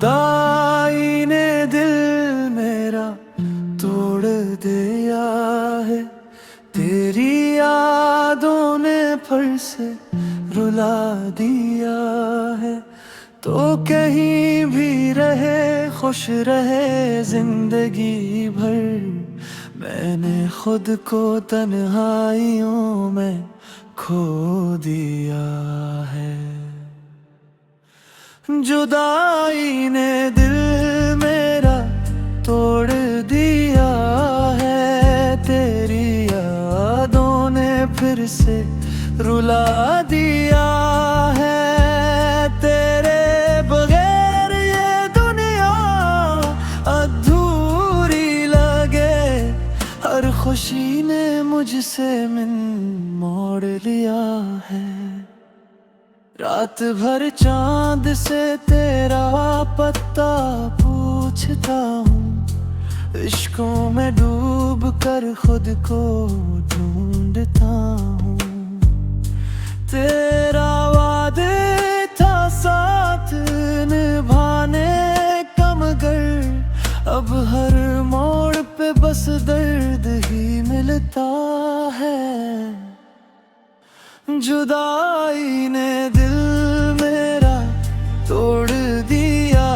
जुदाई ने दिल मेरा तोड़ दिया है, तेरी यादों ने फिर से रुला दिया है। तो कहीं भी रहे खुश रहे जिंदगी भर, मैंने खुद को तन्हाइयों में खो दिया है। जुदाई ने दिल मेरा तोड़ दिया है, तेरी यादों ने फिर से रुला दिया है। तेरे बगैर ये दुनिया अधूरी लगे, हर खुशी ने मुझसे मन मोड़ लिया है। रात भर चांद से तेरा पत्ता पूछता हूँ, इश्कों में डूब कर खुद को ढूंढता हूँ। तेरा वादे था साथ निभाने का, मगर अब हर मोड़ पे बस दर्द ही मिलता है। जुदाई ने दिल मेरा तोड़ दिया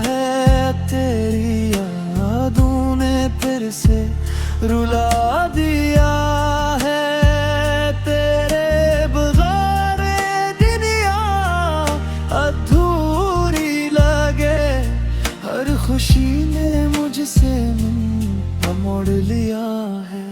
है, तेरी यादों ने फिर से रुला दिया है। तेरे बगैर ये दुनिया अधूरी लगे, हर खुशी ने मुझसे मुंह मोड़ लिया है।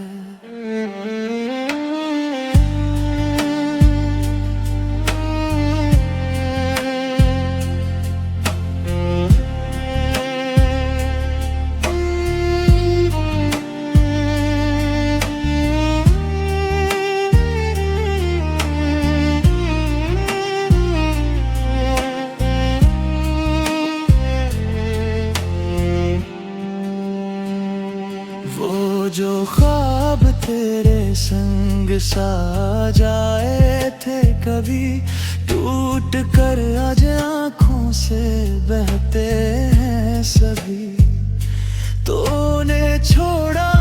जो ख्वाब तेरे संग साजाए थे, कभी टूट कर आज आँखों से बहते हैं सभी। तूने छोड़ा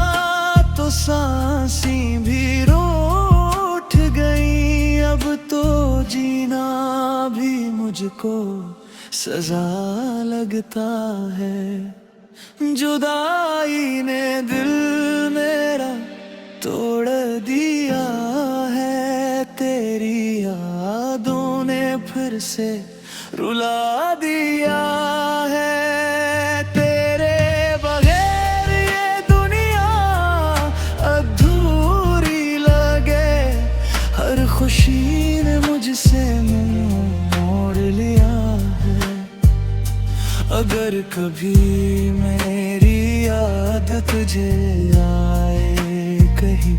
तो सांसी भी रूठ गई, अब तो जीना भी मुझको सजा लगता है। जुदाई ने दिल मेरा तोड़ दिया है, तेरी यादों ने फिर से रुला दिया है। तेरे बगैर ये दुनिया अधूरी लगे, हर खुशी ने मुझसे मुंह मोड़ लिया है। अगर कभी मेरी याद तुझे आए कहीं,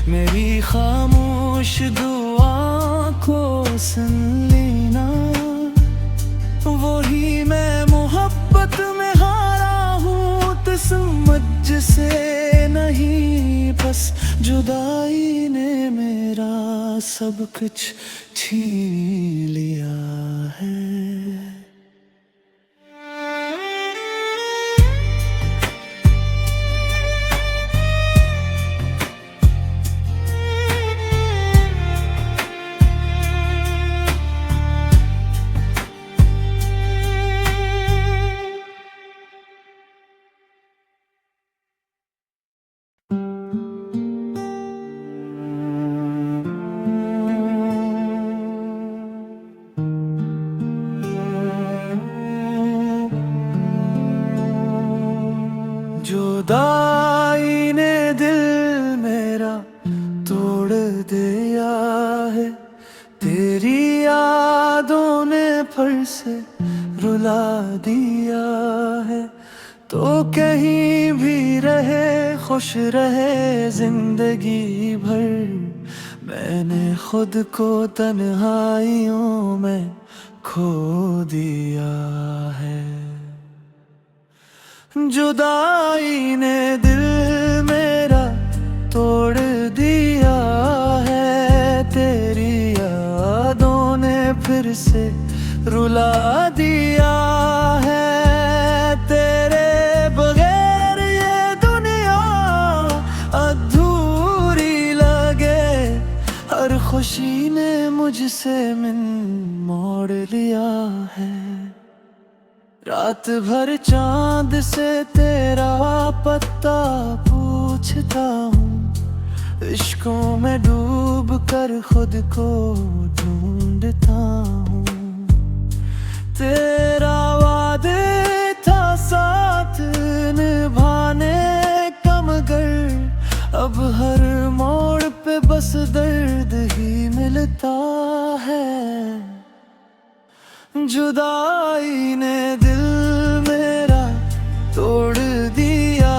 मेरी खामोश दुआ को सुन लेना। वही मैं मोहब्बत में हारा हूँ, तो समझ से नहीं, बस जुदाई ने मेरा सब कुछ छीन लिया है। जुदाई ने दिल मेरा तोड़ दिया है, तेरी यादों ने फिर से रुला दिया है। तो कहीं भी रहे खुश रहे जिंदगी भर, मैंने खुद को तन्हाइयों में खो दिया है। जुदाई ने दिल मेरा तोड़ दिया है, तेरी यादों ने फिर से रुला दिया है। खुशी ने मुझसे मिन मोड़ लिया है। रात भर चांद से तेरा पत्ता पूछता हूँ, इश्कों में डूब कर खुद को ढूंढता हूँ। तेरा वादे था साथ निभाने का, मगर अब हर मोड़ पे बस दर्द ही मिलता है। जुदाई ने दिल मेरा तोड़ दिया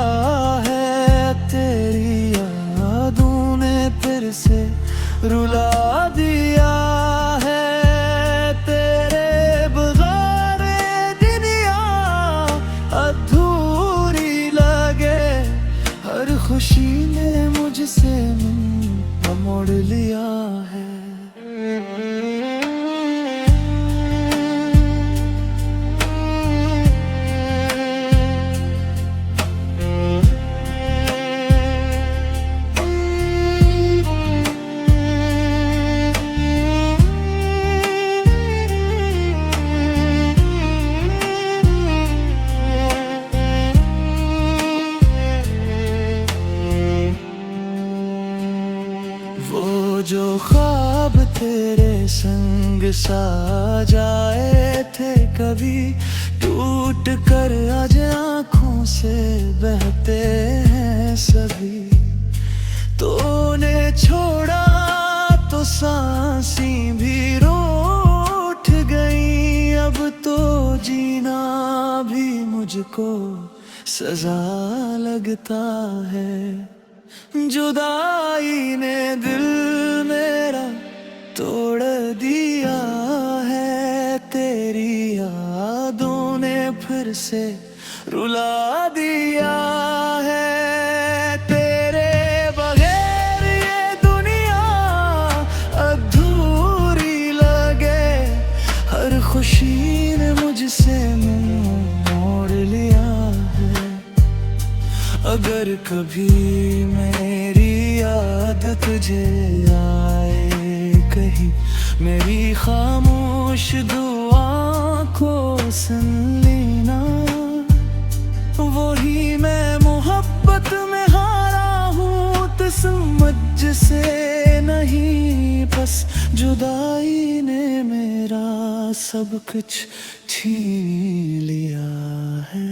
है, तेरी यादों ने फिर से रुला दिया है। तेरे बगैर ये दुनिया अधूरी लगे, हर खुशी ने मुझसे मुंह मोड़ लिया है। जो ख्वाब तेरे संग साजाए थे, कभी टूट कर आज आँखों से बहते हैं सभी। तूने छोड़ा तो सांसें भी रूठ गई, अब तो जीना भी मुझको सजा लगता है। जुदाई ने दिल मेरा तोड़ दिया है, तेरी यादों ने फिर से रुला दिया है। तेरे बगैर ये दुनिया अधूरी लगे, हर खुशी ने मुझसे मुंह मोड़ लिया है। अगर कभी मेरी याद तुझे आए कहीं, मेरी खामोश दुआ को सुन लेना। वही मैं मोहब्बत में हारा हूँ, तो समझ से नहीं, बस जुदाई ने मेरा सब कुछ छीन लिया है।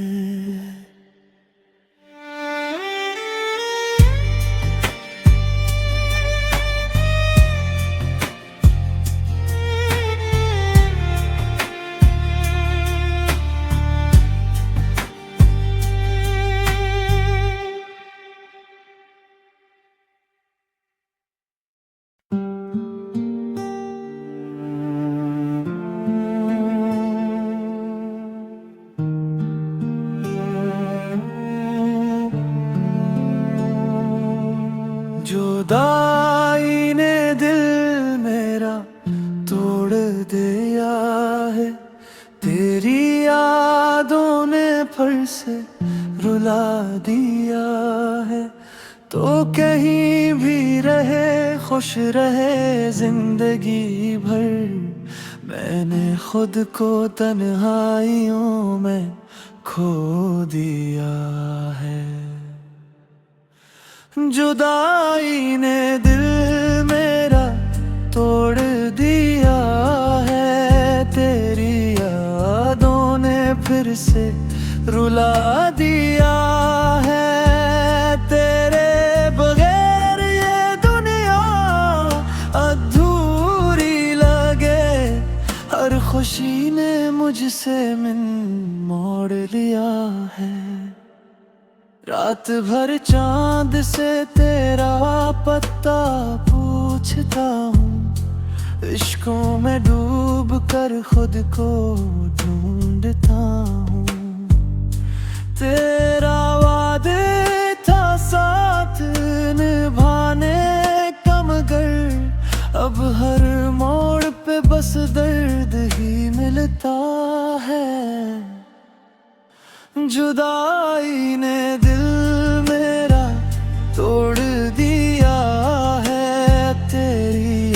जुदाई ने दिल मेरा तोड़ दिया है, तेरी यादों ने फिर से रुला दिया है। तो कहीं भी रहे खुश रहे जिंदगी भर, मैंने खुद को तन्हाइयों में खो दिया है। जुदाई ने दिल मेरा तोड़ दिया है, तेरी यादों ने फिर से रुला दिया है। तेरे बगैर ये दुनिया अधूरी लगे, हर खुशी ने मुझसे मिन मोड़ लिया है। रात भर चांद से तेरा पत्ता पूछता हूँ, इश्कों में डूब कर खुद को ढूंढता हूँ। तेरा वादे था साथ निभाने का, मगर अब हर मोड़ पे बस दर्द ही मिलता है। जुदाई ने दिल मेरा तोड़ दिया है, तेरी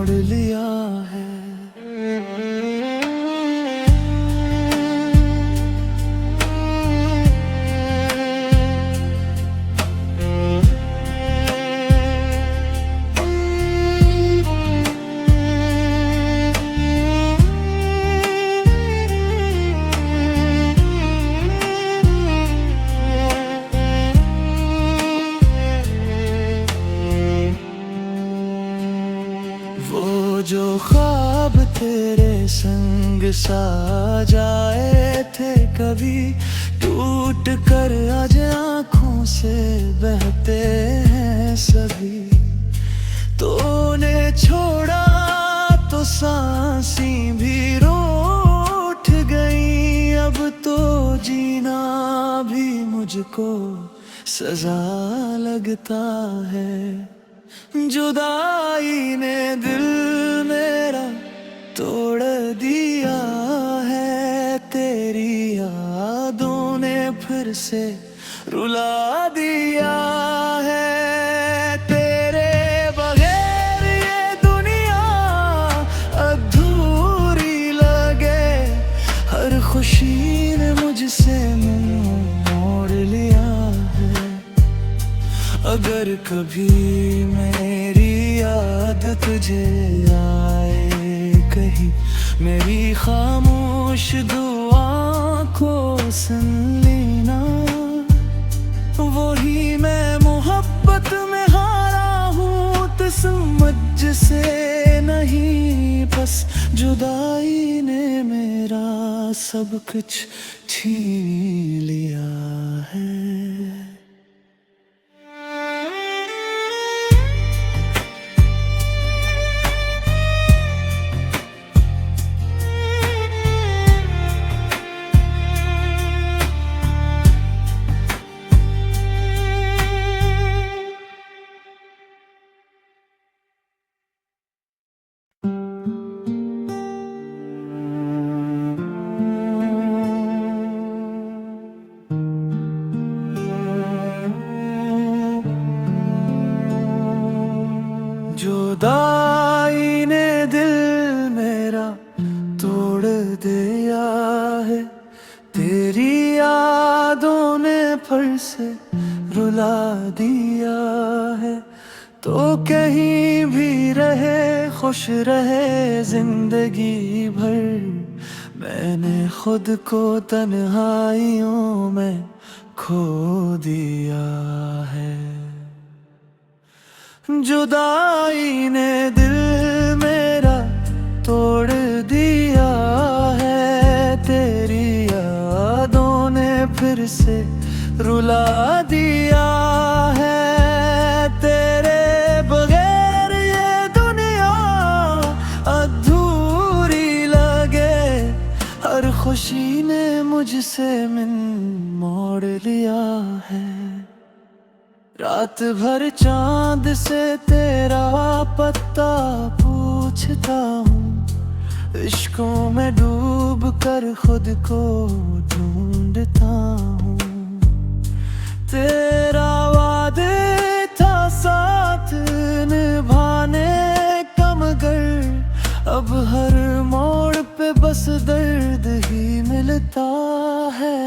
मोड़ लिया है। वो जो ख्वाब तेरे संग साजाए थे कभी टूट कर आज आँखों से बहते हैं सभी। तूने छोड़ा तो सांसें भी रूठ गई, अब तो जीना भी मुझको सजा लगता है। जुदाई ने दिल मेरा तोड़ दिया है, तेरी यादों ने फिर से रुला दिया है। तेरे बगैर ये दुनिया अधूरी लगे, हर खुशी ने मुझसे मुंह मोड़ लिया है। अगर कभी मेरी याद तुझे आए कहीं, मेरी खामोश दुआ को सुन लेना। वही मैं मोहब्बत में हारा हूँ तो समझ से नहीं, बस जुदाई ने मेरा सब कुछ छीन लिया है। जुदाई ने दिल मेरा तोड़ दिया है, तेरी यादों ने फिर से रुला दिया है। तो कहीं भी रहे खुश रहे जिंदगी भर, मैंने खुद को तन्हाइयों में खो दिया है। जुदाई ने दिल मेरा तोड़ दिया है, तेरी यादों ने फिर से रुला दिया है। तेरे बगैर ये दुनिया अधूरी लगे, हर खुशी ने मुझसे मन मोड़ लिया है। रात भर चांद से तेरा पत्ता पूछता हूँ, इश्कों में डूब कर खुद को ढूंढता हूँ। तेरा वादे था साथ निभाने का, मगर अब हर मोड़ पे बस दर्द ही मिलता है।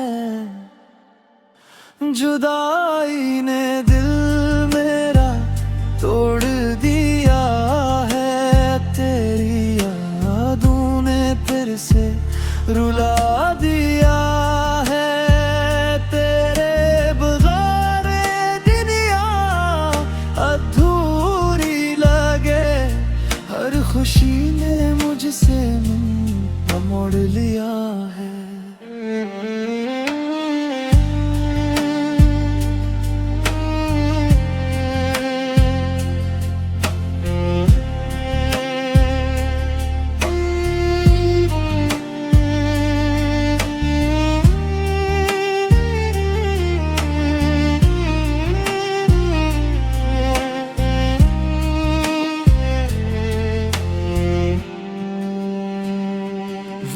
जुदाई ने दिल मेरा तोड़ दिया है, तेरी यादों ने फिर से रुला दिया है। तेरे बगैर दुनिया अधूरी लगे, हर खुशी ने मुझसे मुंह मोड़ लिया है।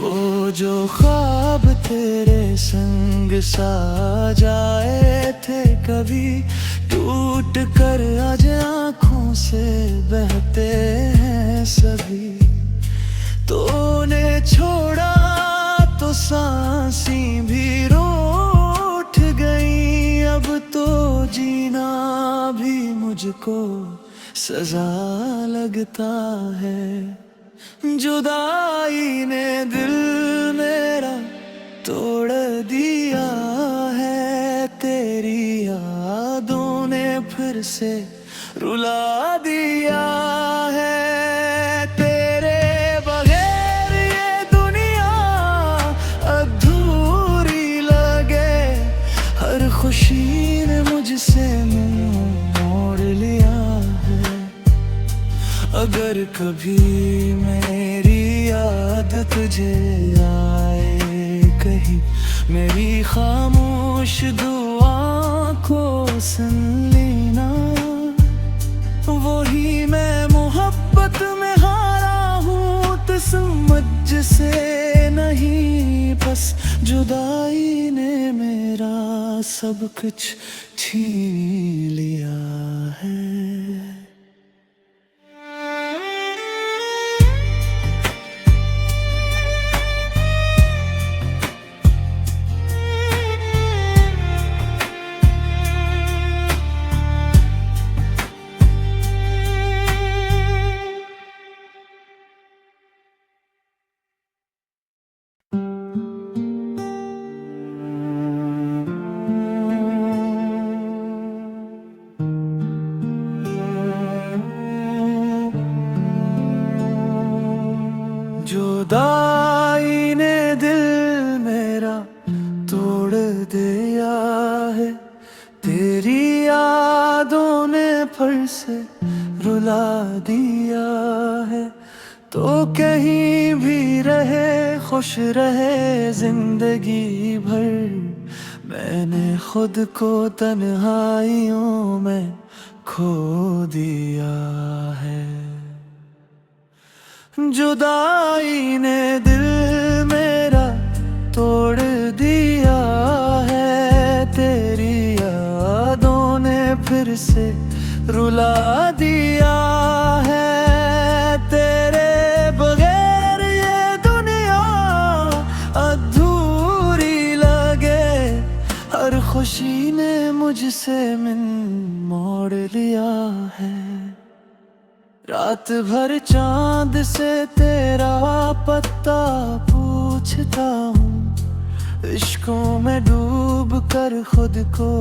वो जो ख्वाब तेरे संग साजाए थे कभी टूट कर आज आँखों से बहते हैं सभी। तूने छोड़ा तो सांसें भी रूठ गई, अब तो जीना भी मुझको सजा लगता है। जुदाई ने दिल मेरा तोड़ दिया है, तेरी यादों ने फिर से रुला दिया है। तेरे बगैर ये दुनिया अधूरी लगे, हर खुशी ने मुझसे मुंह मोड़ लिया है। अगर कभी मेरी याद तुझे आए कहीं, मेरी खामोश दुआ को सुन लेना। वही मैं मोहब्बत में हारा हूँ, तो समझ से नहीं, बस जुदाई ने मेरा सब कुछ छीन लिया है। जुदाई ने दिल मेरा तोड़ दिया है, तेरी यादों ने फिर से रुला दिया है। तो कहीं भी रहे खुश रहे जिंदगी भर, मैंने खुद को तन्हाइयों में खो दिया है। जुदाई ने दिल मेरा तोड़ दिया है, तेरी यादों ने फिर से रुला दिया है। तेरे बगैर ये दुनिया अधूरी लगे, हर खुशी ने मुझसे मन मोड़ लिया है। रात भर चांद से तेरा पत्ता पूछता हूँ, इश्कों में डूब कर खुद को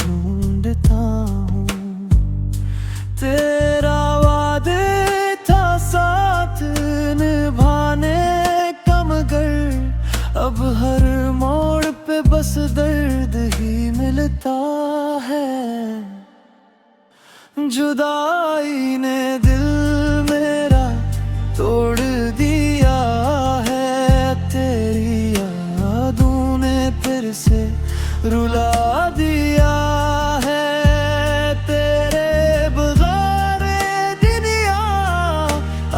ढूंढता हूँ। तेरा वादे था साथ निभाने का, मगर अब हर मोड़ पे बस दर्द ही मिलता है। जुदाई ने दिल मेरा तोड़ दिया है, तेरी यादों ने फिर से रुला दिया है। तेरे बगैर दुनिया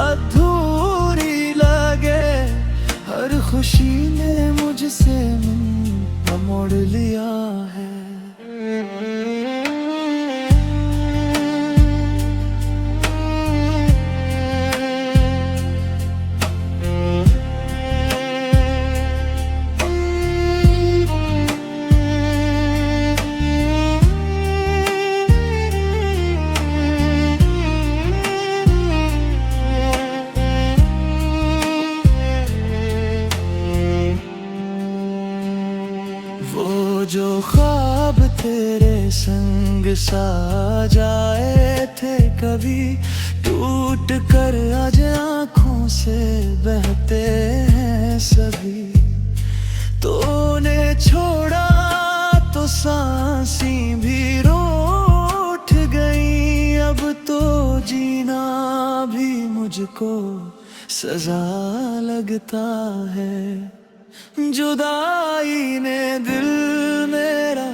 अधूरी लगे, हर खुशी ने मुझसे मुंह मोड़ लिया है। जो ख्वाब तेरे संग साजाए थे, कभी टूट कर आज आँखों से बहते हैं सभी। तूने छोड़ा तो सांसें भी रूठ गई, अब तो जीना भी मुझको सजा लगता है। जुदाई ने दिल मेरा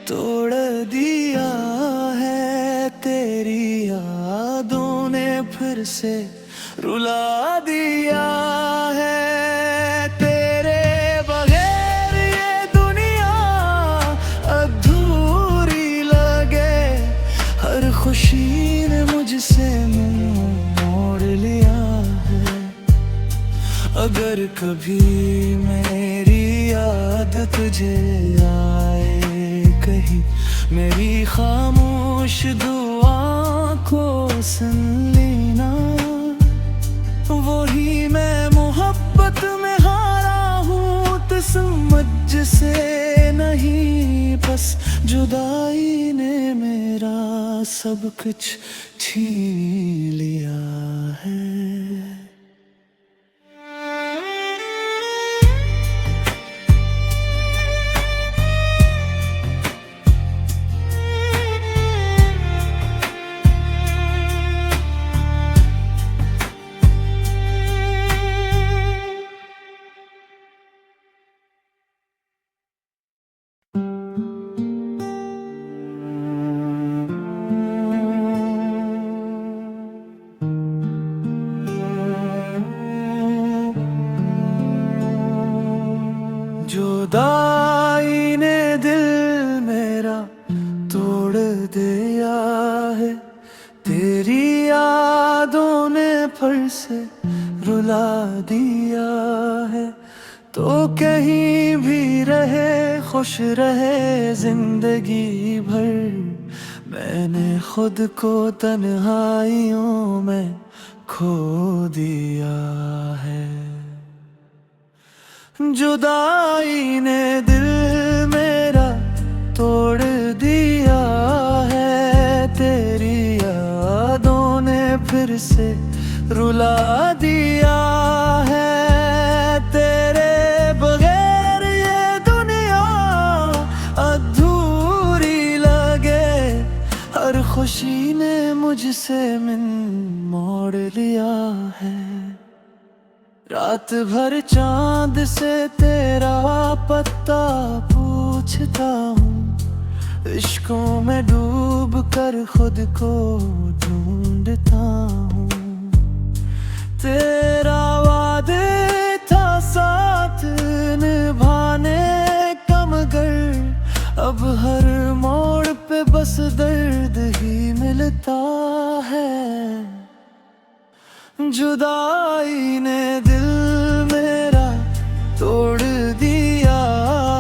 तोड़ दिया है, तेरी यादों ने फिर से रुला दिया है। तेरे बगैर ये दुनिया अधूरी लगे, कभी मेरी याद तुझे आए कहीं, मेरी खामोश दुआ को सुन लेना। वही मैं मोहब्बत में हारा हूँ, तो समझ से नहीं, बस जुदाई ने मेरा सब कुछ छीन लिया है। जुदाई ने दिल मेरा तोड़ दिया है, तेरी यादों ने फिर से रुला दिया है। तो कहीं भी रहे खुश रहे जिंदगी भर, मैंने खुद को तन्हाइयों में खो दिया है। जुदाई ने दिल मेरा तोड़ दिया है, तेरी यादों ने फिर से रुला दिया है। तेरे बगैर ये दुनिया अधूरी लगे, हर खुशी ने मुझसे मन मोड़ लिया है। रात भर चांद से तेरा पत्ता पूछता हूँ, इश्कों में डूब कर खुद को ढूंढता हूँ। तेरा वादे था साथ निभाने का, मगर अब हर मोड़ पे बस दर्द ही मिलता है। जुदाई ने दिल मेरा तोड़ दिया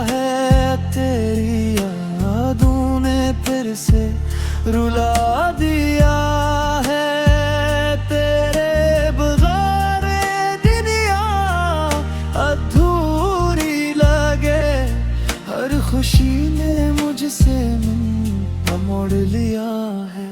है, तेरी यादों ने फिर से रुला दिया है। तेरे बगैर दुनिया अधूरी लगे, हर खुशी ने मुझसे मुंह मोड़ लिया है।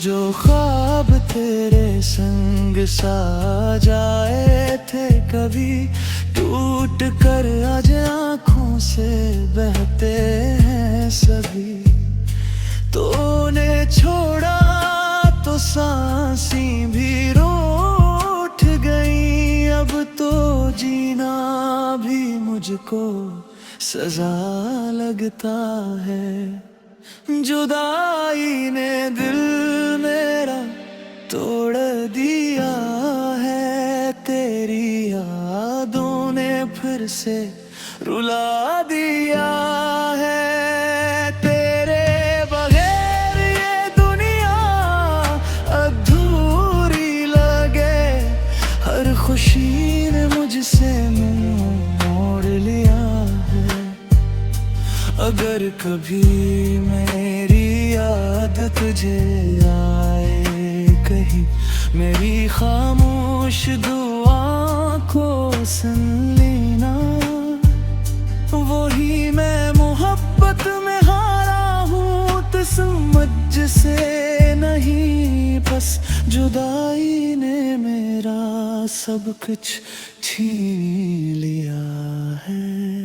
जो ख्वाब तेरे संग साजाए थे, कभी टूट कर आज आँखों से बहते हैं सभी। तूने छोड़ा तो सांसी भी रूठ गई, अब तो जीना भी मुझको सजा लगता है। जुदाई ने दिल मेरा तोड़ दिया है, तेरी यादों ने फिर से रुला दिया है। तेरे बगैर ये दुनिया अधूरी लगे, हर खुशी ने मुझसे मुंह मोड़ लिया है। अगर कभी मेरी याद तुझे आए कहीं, मेरी खामोश दुआ को सुन लेना। वही मैं मोहब्बत में हारा हूँ, तो समझ से नहीं, बस जुदाई ने मेरा सब कुछ छीन लिया है।